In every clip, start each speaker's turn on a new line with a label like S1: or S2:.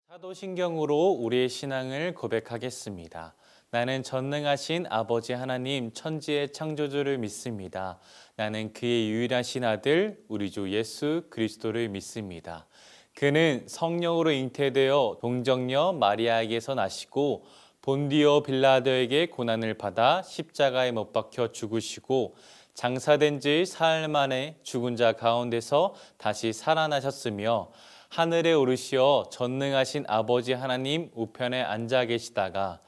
S1: 사도신경으로 우리의 신앙을 고백하겠습니다. 나는 전능하신 아버지 하나님 천지의 창조주를 믿습니다. 나는 그의 유일하신 아들 우리 주 예수 그리스도를 믿습니다. 그는 성령으로 잉태되어 동정녀 마리아에게서 나시고 본디오 빌라도에게 고난을 받아 십자가에 못 박혀 죽으시고 장사된 지 사흘 만에 죽은 자 가운데서 다시 살아나셨으며 하늘에 오르시어 전능하신 아버지 하나님 우편에 앉아 계시다가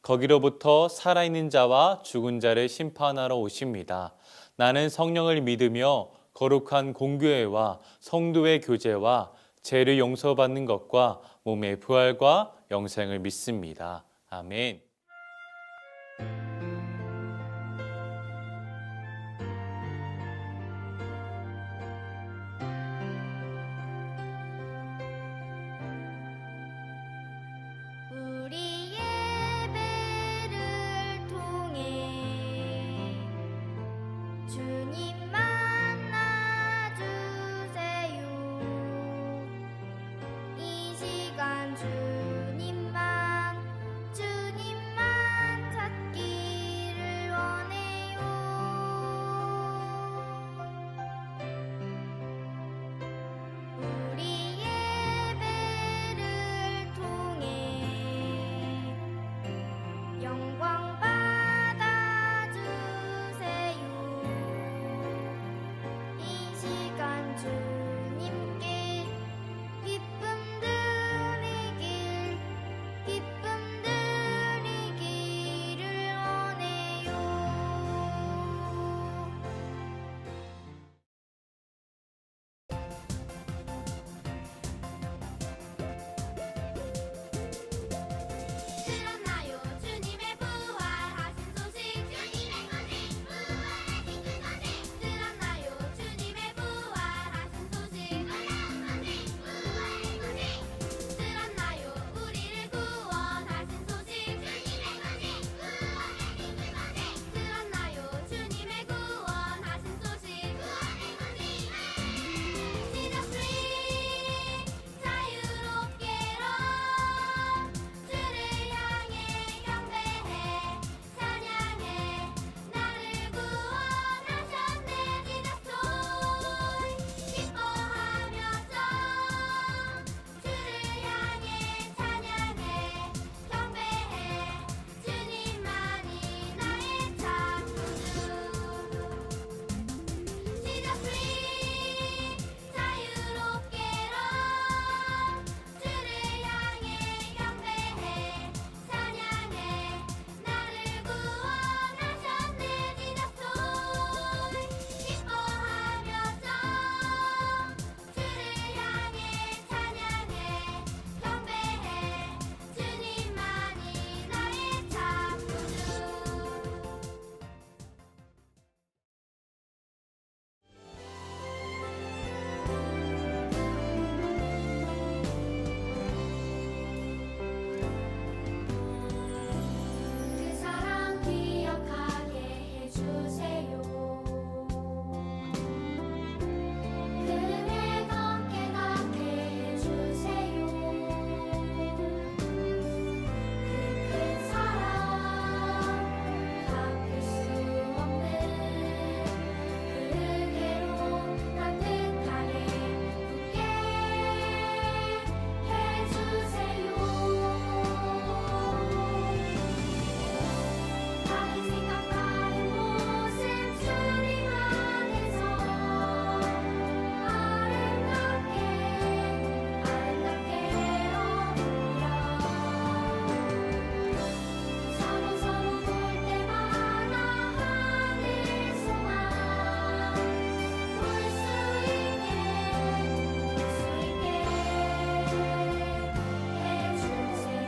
S1: 거기로부터 살아있는 자와 죽은 자를 심판하러 오십니다. 나는 성령을 믿으며 거룩한 공교회와 성도의 교제와 죄를 용서받는 것과 몸의 부활과 영생을 믿습니다. 아멘.
S2: 우리 예배를 통해 주님 만나주세요. 이 시간 주님만 찾기를 원해요. 우리 예배를 통해 영광 받아주세요. 이 시간 주님께 기쁨 드리기를 원해요. 들었나요 주님의 부활하신 소식. 들었나요 주님의 부활하신 소식. 들었나요 우리를 구원하신 소식. 들었나요 주님의 구원하신 소식. Jesus free 자유롭게로 주를 향해 경배해 찬양해 나를 구원하셨네. Jesus joy 기뻐하며 주를 향해 찬양해 경배해 주님만이 나의 창조주. Jesus free 자유롭게로 주를 향해 경배해 찬양해 나를 구원하셨네. Jesus joy 기뻐하며 주를 향해 찬양해 경배해 주님만이 나의 창조주. 그 사랑 기억하게 해주세요. 은혜 더 깨닫게 해주세요. 그 큰 사랑 갚을 수 없는 그 은혜로 따뜻하게 굳게 해주세요. 다른 생각 다른 모습 주님 안에서 아름답게 되어보려 서로 볼 때마다 하늘 소망 볼 수 있게 해주세요.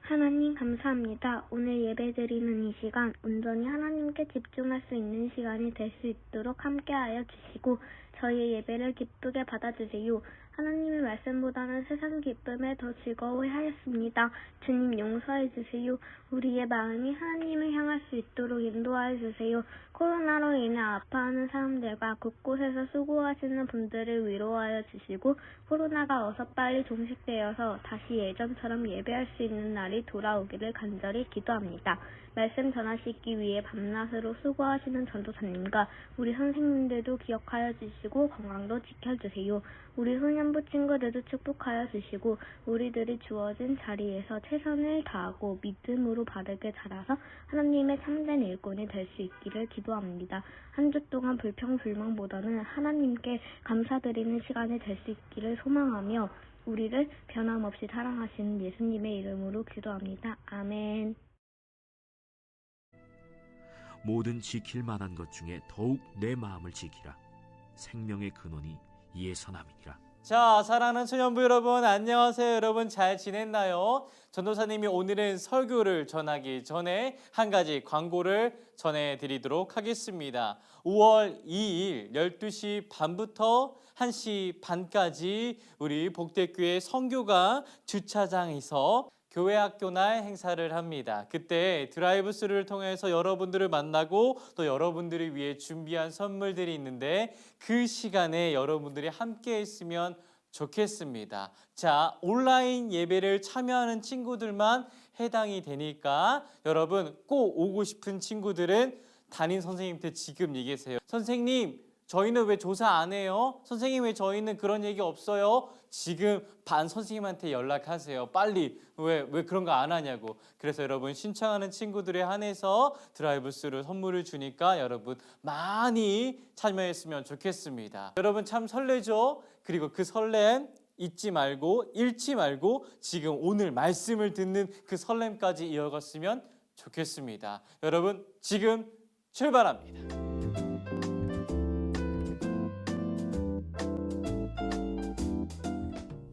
S3: 하나님 감사합니다. 오늘 예배드리는 이 시간 온전히 하나님께 집중할 수 있는 시간이 될 수 있도록 함께하여 주시고 저희의 예배를 기쁘게 받아주세요. 하나님의 말씀보다는 세상 기쁨에 더 즐거워하였습니다. 주님 용서해 주세요. 우리의 마음이 하나님을 향할 수 있도록 인도하여 주세요. 코로나로 인해 아파하는 사람들과 곳곳에서 수고하시는 분들을 위로하여 주시고 코로나가 어서 빨리 종식되어서 다시 예전처럼 예배할 수 있는 날이 돌아오기를 간절히 기도합니다. 말씀 전하시기 위해 밤낮으로 수고하시는 전도사님과 우리 선생님들도 기억하여 주시고 건강도 지켜주세요. 우리 소년부 친구들도 축복하여 주시고 우리들이 주어진 자리에서 최선을 다하고 믿음으로 바르게 자라서 하나님의 참된 일꾼이 될 수 있기를 기도합니다. 한 주 동안 불평불만보다는 하나님께 감사드리는 시간이 될 수 있기를 소망하며 우리를 변함없이 사랑하시는 예수님의 이름으로 기도합니다. 아멘.
S4: 모든 지킬 만한 것 중에 더욱 내 마음을 지키라. 생명의 근원이 이에 선함이니라.
S1: 자, 사랑하는 소년부 여러분, 안녕하세요. 여러분 잘 지냈나요? 전도사님이 오늘은 설교를 전하기 전에 한 가지 광고를 전해드리도록 하겠습니다. 5월 2일 12시 반부터 1시 반까지 우리 복대교회 선교가 주차장에서 교회 학교날 행사를 합니다. 그때 드라이브스루를 통해서 여러분들을 만나고 또 여러분들을 위해 준비한 선물들이 있는데 그 시간에 여러분들이 함께 있으면 좋겠습니다. 자, 온라인 예배를 참여하는 친구들만 해당이 되니까 여러분 꼭 오고 싶은 친구들은 담임 선생님한테 지금 얘기하세요. 선생님, 저희는 왜 조사 안 해요? 선생님, 왜 저희는 그런 얘기 없어요? 지금 반 선생님한테 연락하세요. 빨리. 왜 그런 거 안 하냐고. 그래서 여러분 신청하는 친구들에 한해서 드라이브스루 선물을 주니까 여러분 많이 참여했으면 좋겠습니다. 여러분 참 설레죠? 그리고 그 설렘 잊지 말고 잃지 말고 지금 오늘 말씀을 듣는 그 설렘까지 이어갔으면 좋겠습니다. 여러분 지금 출발합니다.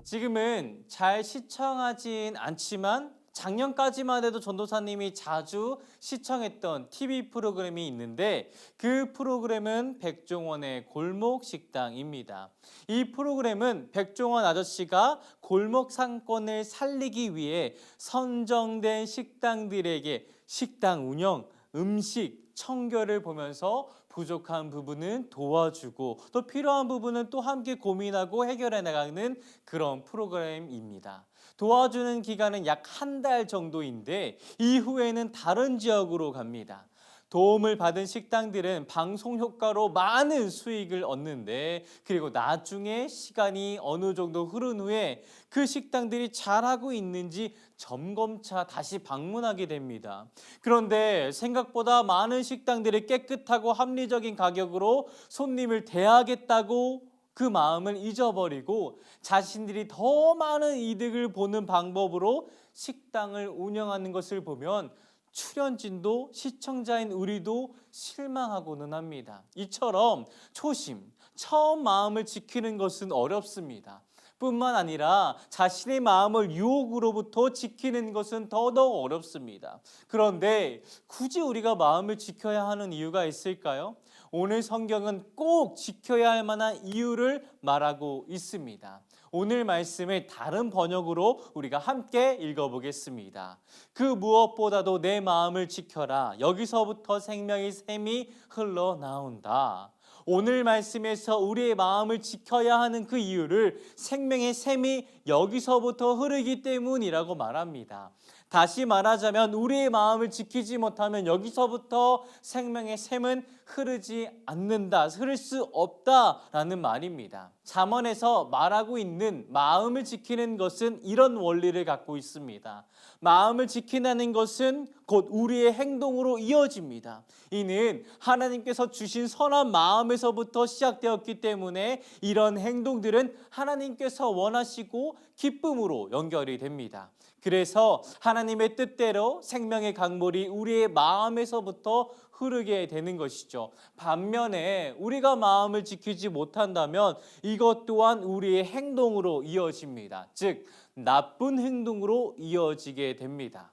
S1: 지금은 잘 시청하진 않지만 작년까지만 해도 전도사님이 자주 시청했던 TV 프로그램이 있는데 그 프로그램은 백종원의 골목 식당입니다. 이 프로그램은 백종원 아저씨가 골목 상권을 살리기 위해 선정된 식당들에게 식당 운영, 음식, 청결을 보면서 부족한 부분은 도와주고 또 필요한 부분은 또 함께 고민하고 해결해 나가는 그런 프로그램입니다. 도와주는 기간은 약 한 달 정도인데 이후에는 다른 지역으로 갑니다. 도움을 받은 식당들은 방송 효과로 많은 수익을 얻는데 그리고 나중에 시간이 어느 정도 흐른 후에 그 식당들이 잘하고 있는지 점검차 다시 방문하게 됩니다. 그런데 생각보다 많은 식당들이 깨끗하고 합리적인 가격으로 손님을 대하겠다고 그 마음을 잊어버리고 자신들이 더 많은 이득을 보는 방법으로 식당을 운영하는 것을 보면 출연진도 시청자인 우리도 실망하고는 합니다. 이처럼 처음 마음을 지키는 것은 어렵습니다. 뿐만 아니라 자신의 마음을 유혹으로부터 지키는 것은 더더욱 어렵습니다. 그런데 굳이 우리가 마음을 지켜야 하는 이유가 있을까요? 오늘 성경은 꼭 지켜야 할 만한 이유를 말하고 있습니다. 오늘 말씀을 다른 번역으로 우리가 함께 읽어보겠습니다. 그 무엇보다도 내 마음을 지켜라. 여기서부터 생명의 샘이 흘러나온다. 오늘 말씀에서 우리의 마음을 지켜야 하는 그 이유를 생명의 샘이 여기서부터 흐르기 때문이라고 말합니다. 다시 말하자면 우리의 마음을 지키지 못하면 여기서부터 생명의 샘은 흐르지 않는다, 흐를 수 없다라는 말입니다. 잠언에서 말하고 있는 마음을 지키는 것은 이런 원리를 갖고 있습니다. 마음을 지킨다는 것은 곧 우리의 행동으로 이어집니다. 이는 하나님께서 주신 선한 마음에서부터 시작되었기 때문에 이런 행동들은 하나님께서 원하시고 기쁨으로 연결이 됩니다. 그래서 하나님의 뜻대로 생명의 강물이 우리의 마음에서부터 흐르게 되는 것이죠. 반면에 우리가 마음을 지키지 못한다면 이것 또한 우리의 행동으로 이어집니다. 즉 나쁜 행동으로 이어지게 됩니다.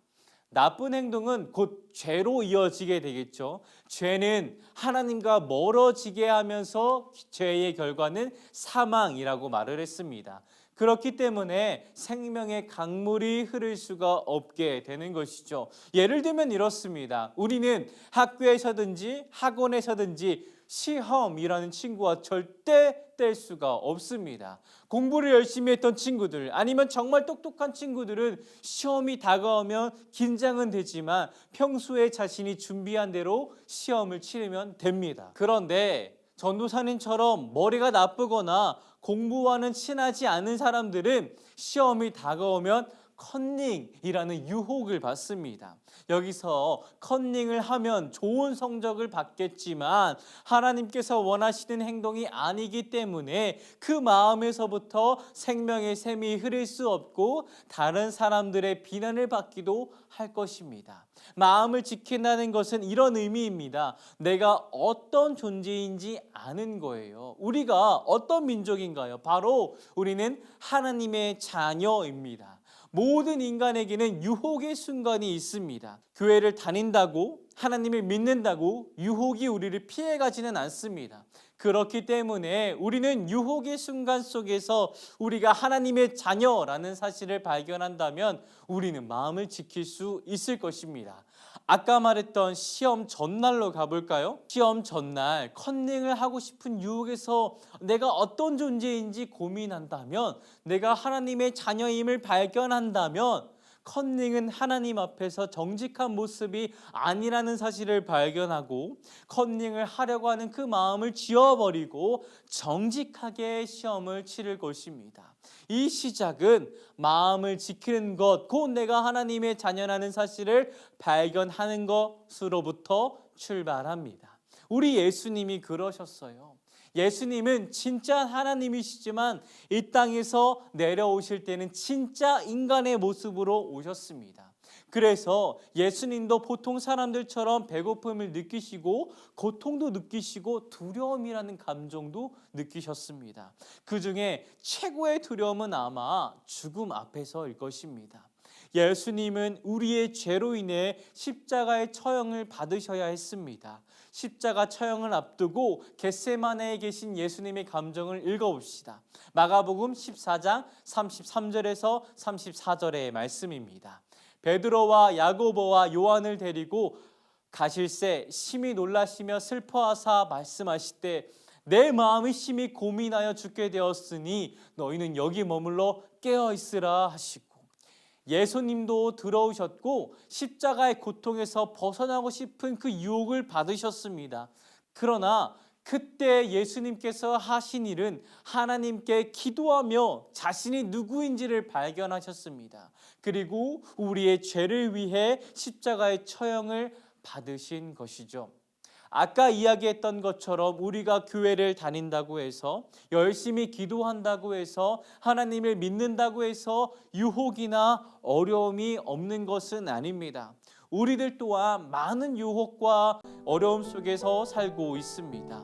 S1: 나쁜 행동은 곧 죄로 이어지게 되겠죠. 죄는 하나님과 멀어지게 하면서 죄의 결과는 사망이라고 말을 했습니다. 그렇기 때문에 생명의 강물이 흐를 수가 없게 되는 것이죠. 예를 들면 이렇습니다. 우리는 학교에서든지 학원에서든지 시험이라는 친구와 절대 뗄 수가 없습니다. 공부를 열심히 했던 친구들, 아니면 정말 똑똑한 친구들은 시험이 다가오면 긴장은 되지만 평소에 자신이 준비한 대로 시험을 치르면 됩니다. 그런데 전도사님처럼 머리가 나쁘거나 공부와는 친하지 않은 사람들은 시험이 다가오면 컨닝이라는 유혹을 받습니다. 여기서 컨닝을 하면 좋은 성적을 받겠지만 하나님께서 원하시는 행동이 아니기 때문에 그 마음에서부터 생명의 샘이 흐를 수 없고 다른 사람들의 비난을 받기도 할 것입니다. 마음을 지킨다는 것은 이런 의미입니다. 내가 어떤 존재인지 아는 거예요. 우리가 어떤 민족인가요? 바로 우리는 하나님의 자녀입니다. 모든 인간에게는 유혹의 순간이 있습니다. 교회를 다닌다고, 하나님을 믿는다고 유혹이 우리를 피해가지는 않습니다. 그렇기 때문에 우리는 유혹의 순간 속에서 우리가 하나님의 자녀라는 사실을 발견한다면 우리는 마음을 지킬 수 있을 것입니다. 아까 말했던 시험 전날로 가볼까요? 시험 전날 컨닝을 하고 싶은 유혹에서 내가 어떤 존재인지 고민한다면, 내가 하나님의 자녀임을 발견한다면 컨닝은 하나님 앞에서 정직한 모습이 아니라는 사실을 발견하고 컨닝을 하려고 하는 그 마음을 지워버리고 정직하게 시험을 치를 것입니다. 이 시작은 마음을 지키는 것, 곧 내가 하나님의 자녀라는 사실을 발견하는 것으로부터 출발합니다. 우리 예수님이 그러셨어요. 예수님은 진짜 하나님이시지만 이 땅에서 내려오실 때는 진짜 인간의 모습으로 오셨습니다. 그래서 예수님도 보통 사람들처럼 배고픔을 느끼시고 고통도 느끼시고 두려움이라는 감정도 느끼셨습니다. 그 중에 최고의 두려움은 아마 죽음 앞에서일 것입니다. 예수님은 우리의 죄로 인해 십자가의 처형을 받으셔야 했습니다. 십자가 처형을 앞두고 겟세마네에 계신 예수님의 감정을 읽어봅시다. 마가복음 14장 33절에서 34절의 말씀입니다. 베드로와 야고보와 요한을 데리고 가실새 심히 놀라시며 슬퍼하사 말씀하시되 내 마음이 심히 고민하여 죽게 되었으니 너희는 여기 머물러 깨어있으라 하시고, 예수님도 들어오셨고 십자가의 고통에서 벗어나고 싶은 그 유혹을 받으셨습니다. 그러나 그때 예수님께서 하신 일은 하나님께 기도하며 자신이 누구인지를 발견하셨습니다. 그리고 우리의 죄를 위해 십자가의 처형을 받으신 것이죠. 아까 이야기했던 것처럼 우리가 교회를 다닌다고 해서, 열심히 기도한다고 해서, 하나님을 믿는다고 해서 유혹이나 어려움이 없는 것은 아닙니다. 우리들 또한 많은 유혹과 어려움 속에서 살고 있습니다.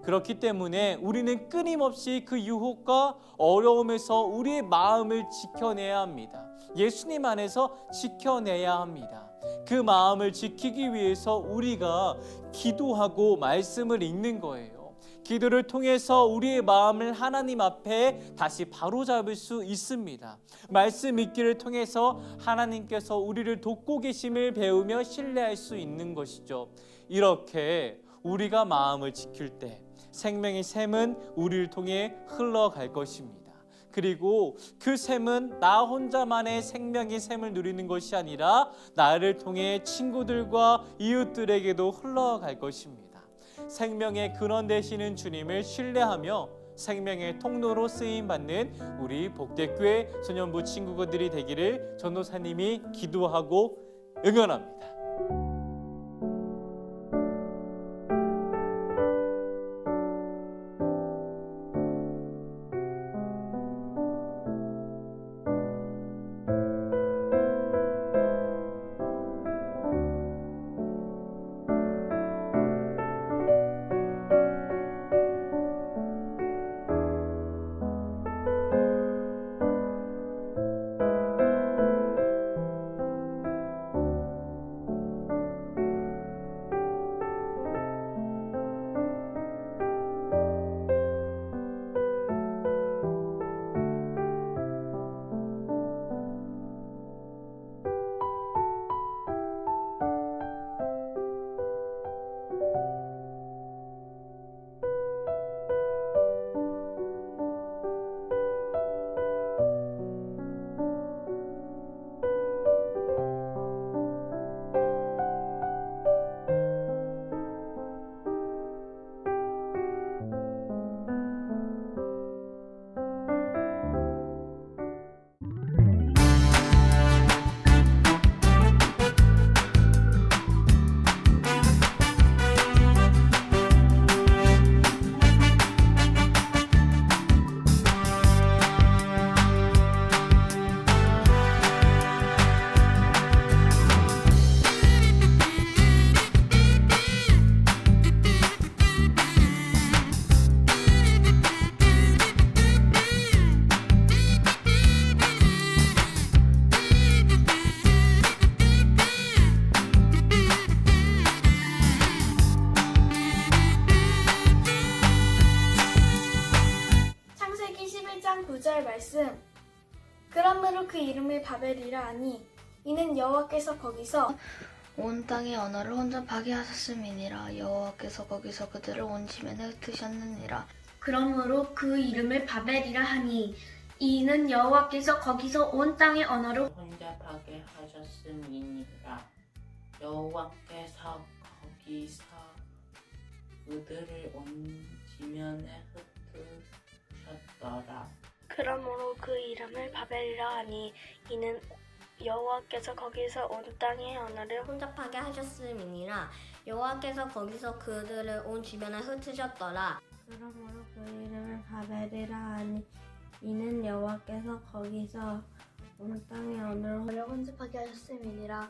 S1: 그렇기 때문에 우리는 끊임없이 그 유혹과 어려움에서 우리의 마음을 지켜내야 합니다. 예수님 안에서 지켜내야 합니다. 그 마음을 지키기 위해서 우리가 기도하고 말씀을 읽는 거예요. 기도를 통해서 우리의 마음을 하나님 앞에 다시 바로잡을 수 있습니다. 말씀 읽기를 통해서 하나님께서 우리를 돕고 계심을 배우며 신뢰할 수 있는 것이죠. 이렇게 우리가 마음을 지킬 때 생명의 샘은 우리를 통해 흘러갈 것입니다. 그리고 그 샘은 나 혼자만의 생명의 샘을 누리는 것이 아니라 나를 통해 친구들과 이웃들에게도 흘러갈 것입니다. 생명의 근원 되시는 주님을 신뢰하며 생명의 통로로 쓰임받는 우리 복대교회 소년부 친구들이 되기를 전도사님이 기도하고 응원합니다.
S5: 말씀. 그러므로 그 이름을 바벨이라 하니 이는 여호와께서 거기서
S6: 온 땅의 언어를 혼잡하게 하셨음이니라. 여호와께서 거기서 그들을 온 지면에 흩으셨느니라.
S5: 그러므로 그 이름을 바벨이라 하니 이는 여호와께서 거기서 온 땅의 언어를
S7: 혼잡하게 하셨음이니라. 여호와께서 거기서 그들을 온 지면에 흩으셨더라.
S3: 그러므로 그 이름을 바벨이라 하니 이는 여호와께서 거기서 온 땅의 언어를
S2: 혼잡하게 하셨음이니라. 여호와께서 거기서 그들을 온 주변에 흩으셨더라.
S3: 그러므로 그 이름을 바벨이라 하니 이는 여호와께서 거기서 온 땅의 언어를
S5: 혼잡하게 하셨음이니라.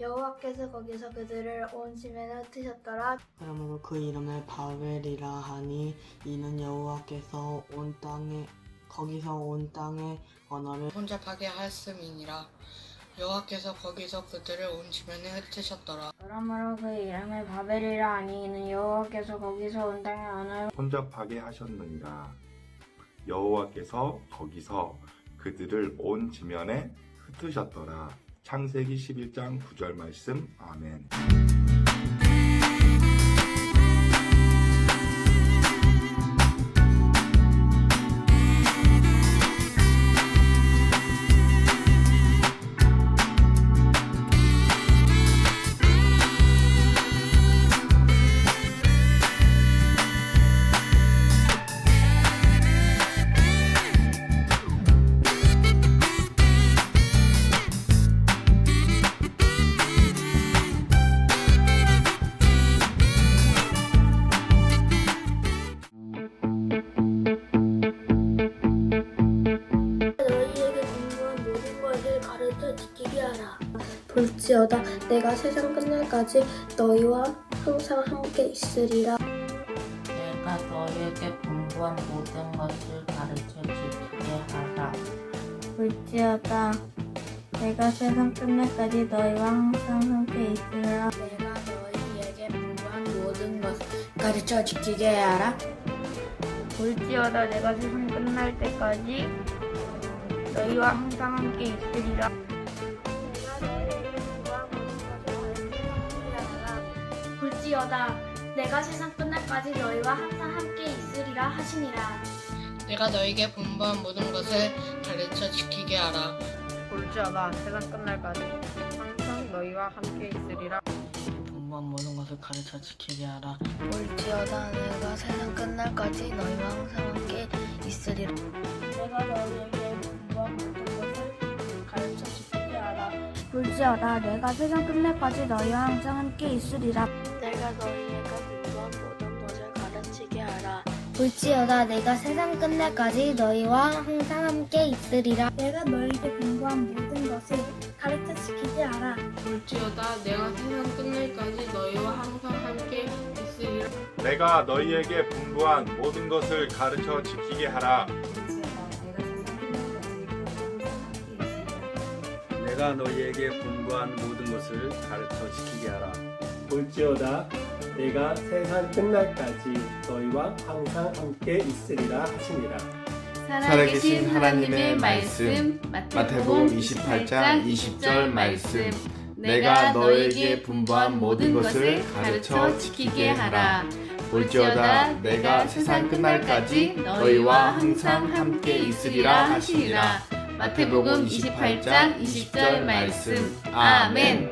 S5: 여호와께서 거기서 그들을 온 지면에 흩으셨더라.
S8: 그러므로 그 이름을 바벨이라 하니 이는 여호와께서 거기서 온 땅의 언어를
S9: 혼잡하게 하였음이니라. 여호와께서 거기서 그들을 온 지면에 흩으셨더라.
S3: 그러므로 그 이름을 바벨이라 하니 이는 여호와께서 거기서 온 땅의 언어를
S10: 혼잡하게 하셨느니라. 여호와께서 거기서 그들을 온 지면에 흩으셨더라. 창세기 11장 9절 말씀. 아멘.
S3: 너희에게 분부한 모든 것을 가르쳐 지키게 하라. 볼지어다 내가 세상 끝날까지 너희와 항상 함께 있으리라.
S7: 내가 너에게 분부한 모든 것을 가르쳐 지키게 하라.
S3: 볼지어다 내가 세상 끝날까지 너희와 항상 함께 있으리라.
S6: 내가 너희에게 분부한 모든 것을 가르쳐 지키게 하라.
S3: 볼지어다 내가 세상 끝날 때까지 너희와 항상 함께 있으리라. 내가 너희에게 분부한 모든 것을 가르쳐 지키게 하라.
S5: 볼지어다 내가 세상 끝날까지 너희와 항상 함께 있으리라 하시니라.
S9: 내가 너에게 분부한 모든 것을 가르쳐 지키게 하라.
S11: 볼지어다 세상 끝날까지 항상 너희와 함께 있으리라.
S9: 분부한 모든 것을 가르쳐 지키게 하라.
S6: 볼지어다 내가 세상 끝날까지 너희와 항상 함께 있으리라.
S3: 내가 너희에게 분부한 모든 것을 가르쳐 지키게 하라. 볼지어다 내가 세상 끝날까지 너희와 항상 함께 있으리라.
S6: 내가 너희에게 분부한 모든 것을 가르치게 하라.
S2: 볼지어다 내가 세상 끝날까지 너희와 항상 함께 있으리라.
S3: 내가 너희에게 분부한 모든 것을 가르쳐 지키게 하라.
S11: 볼지어다 내가 세상 끝날까지 너희와 항상 함께 있으리라.
S10: 내가 너희에게 분부한 모든 것을 가르쳐 지키게 하라.
S12: 내가 너희에게 분부한 모든 것을 가르쳐 지키게 하라. 볼지어다 내가 세상 끝날까지 너희와 항상 함께 있으리라 하시니라.
S1: 살아계신 하나님의 말씀 마태복음 28장 20절 말씀. 내가 너에게 분부한 모든 것을 가르쳐 지키게 하라. 볼지어다 내가 세상 끝날까지 너희와 항상 함께 있으리라 하시니라. 마태복음 28장 20절 말씀. 아멘.